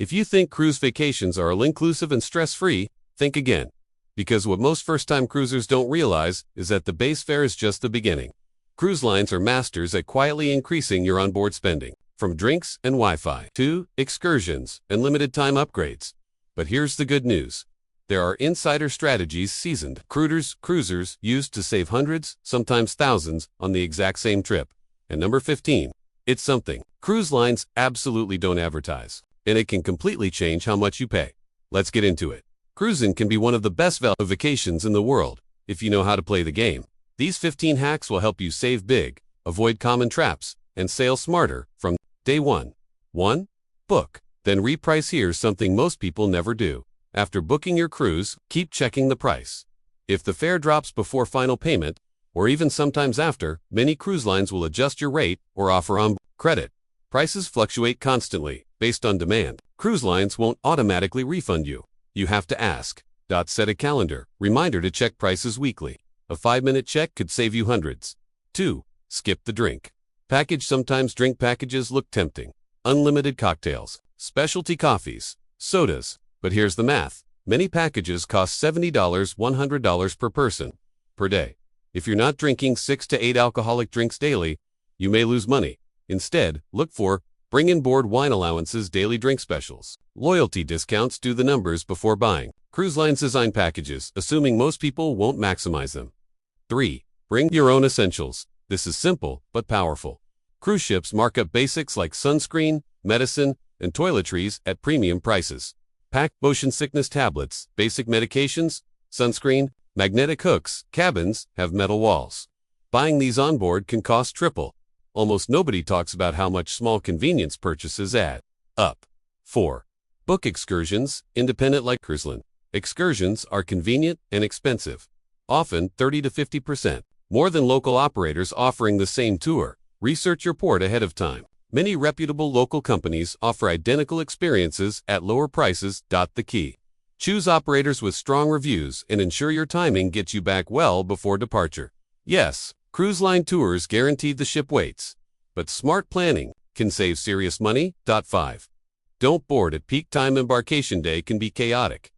If you think cruise vacations are all-inclusive and stress-free, think again. Because what most first-time cruisers don't realize is that the base fare is just the beginning. Cruise lines are masters at quietly increasing your onboard spending, from drinks and Wi-Fi to excursions and limited-time upgrades. But here's the good news. There are insider strategies seasoned cruisers use to save hundreds, sometimes thousands, on the exact same trip. And number 15. It's something cruise lines absolutely don't advertise, and it can completely change how much you pay. Let's get into it. Cruising can be one of the best vacations in the world, if you know how to play the game. These 15 hacks will help you save big, avoid common traps, and sail smarter from day one. 1. Book. Then reprice. Here's something most people never do. After booking your cruise, keep checking the price. If the fare drops before final payment, or even sometimes after, many cruise lines will adjust your rate or offer on credit. Prices fluctuate constantly, based on demand. Cruise lines won't automatically refund you. You have to ask. Set a calendar reminder to check prices weekly. A 5-minute check could save you hundreds. 2. Skip the drink package. Sometimes drink packages look tempting. Unlimited cocktails, specialty coffees, sodas. But here's the math. Many packages cost $70, $100 per person, per day. If you're not drinking 6 to 8 alcoholic drinks daily, you may lose money. Instead, look for bring-in-board wine allowances, daily drink specials. Loyalty discounts. Do the numbers before buying. Cruise lines design packages, assuming most people won't maximize them. 3. Bring your own essentials. This is simple, but powerful. Cruise ships mark up basics like sunscreen, medicine, and toiletries at premium prices. Pack motion sickness tablets, basic medications, sunscreen, magnetic hooks. Cabins have metal walls. Buying these on board can cost triple. Almost nobody talks about how much small convenience purchases add up. 4. Book excursions, independent like cruise line. Excursions are convenient and expensive, often 30 to 50% more than local operators offering the same tour. Research your port ahead of time. Many reputable local companies offer identical experiences at lower prices. The key. Choose operators with strong reviews and ensure your timing gets you back well before departure. Yes, cruise line tours guarantee the ship waits, but smart planning can save serious money. 5. Don't board at peak time. Embarkation day can be chaotic.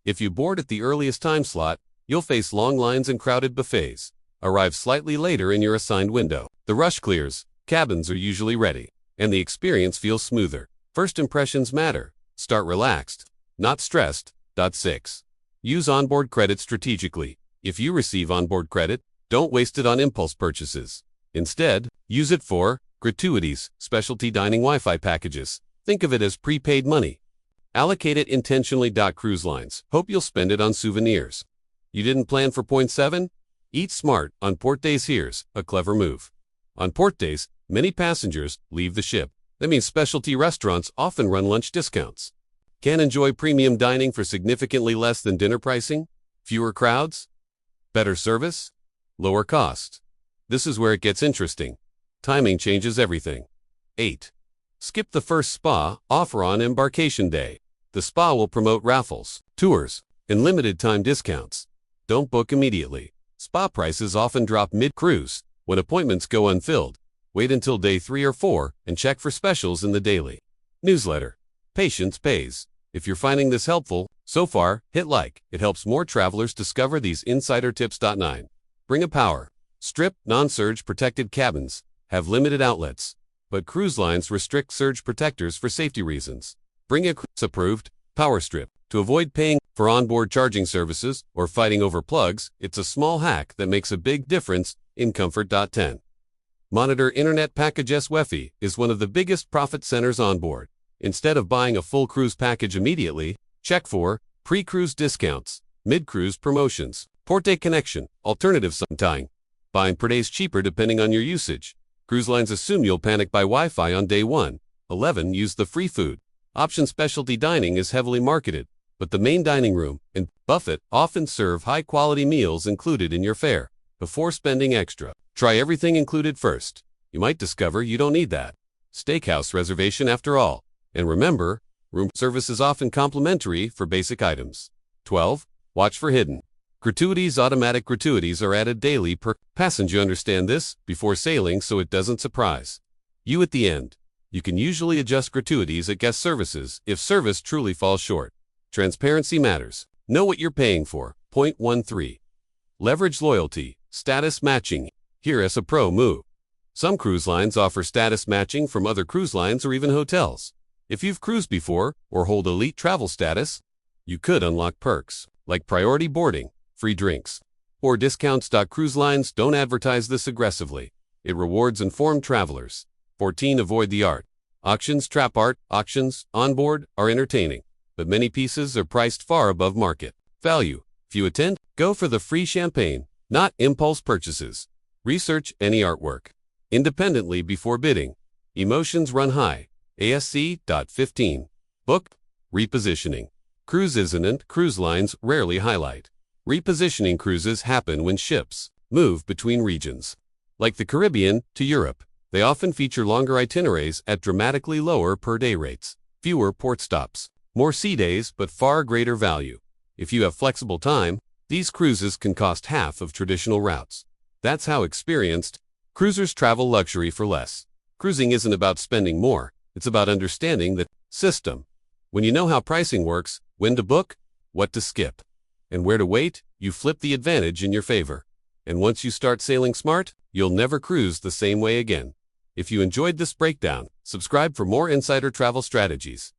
If you board at the earliest time slot, you'll face long lines and crowded buffets. Arrive slightly later in your assigned window. The rush clears, cabins are usually ready, and the experience feels smoother. First impressions matter. Start relaxed, not stressed. 6. Use onboard credit strategically. If you receive onboard credit, don't waste it on impulse purchases. Instead, use it for gratuities, specialty dining Wi-Fi packages. Think of it as prepaid money. Allocate it intentionally. Cruise lines hope you'll spend it on souvenirs. You didn't plan for point 7? Eat smart on port days. Here's a clever move. On port days, many passengers leave the ship. That means specialty restaurants often run lunch discounts. Can enjoy premium dining for significantly less than dinner pricing? Fewer crowds? Better service? Lower cost? This is where it gets interesting. Timing changes everything. 8. Skip the first spa offer on embarkation day. The spa will promote raffles, tours, and limited time discounts. Don't book immediately. Spa prices often drop mid-cruise when appointments go unfilled. Wait until day 3 or 4 and check for specials in the daily newsletter. Patience pays. If you're finding this helpful so far, hit like. It helps more travelers discover these insider tips. 9. Bring a power strip. Non-surge protected cabins have limited outlets, but cruise lines restrict surge protectors for safety reasons. Bring a cruise-approved power strip. To avoid paying for onboard charging services or fighting over plugs, it's a small hack that makes a big difference in comfort. 10. Monitor internet packages. Wi-Fi is one of the biggest profit centers on board. Instead of buying a full cruise package immediately, check for pre-cruise discounts, mid-cruise promotions, port day connection, alternative sometime. Buying per day is cheaper depending on your usage. Cruise lines assume you'll panic by Wi-Fi on day 1. 11. Use the free food option. Specialty dining is heavily marketed, but the main dining room and buffet often serve high-quality meals included in your fare. Before spending extra, try everything included first. You might discover you don't need that steakhouse reservation after all. And remember, room service is often complimentary for basic items. 12. Watch for hidden gratuities. Automatic gratuities are added daily per passenger. Understand this before sailing so it doesn't surprise you at the end. You can usually adjust gratuities at guest services if service truly falls short. Transparency matters. Know what you're paying for. Point 13. Leverage loyalty, status matching. Here's a pro move. Some cruise lines offer status matching from other cruise lines or even hotels. If you've cruised before or hold elite travel status, you could unlock perks like priority boarding, free drinks, or discounts. Cruise lines don't advertise this aggressively. It rewards informed travelers. 14. Avoid the art. Auctions, trap art, auctions, onboard are entertaining, but many pieces are priced far above market value. If you attend, go for the free champagne, not impulse purchases. Research any artwork independently before bidding. Emotions run high. ASC. 15. Book. Repositioning. Cruises and cruise lines rarely highlight. Repositioning cruises happen when ships move between regions. Like the Caribbean to Europe, they often feature longer itineraries at dramatically lower per-day rates, fewer port stops, more sea days, but far greater value. If you have flexible time, these cruises can cost half of traditional routes. That's how experienced cruisers travel luxury for less. Cruising isn't about spending more, it's about understanding the system. When you know how pricing works, when to book, what to skip, and where to wait, you flip the advantage in your favor. And once you start sailing smart, you'll never cruise the same way again. If you enjoyed this breakdown, subscribe for more insider travel strategies.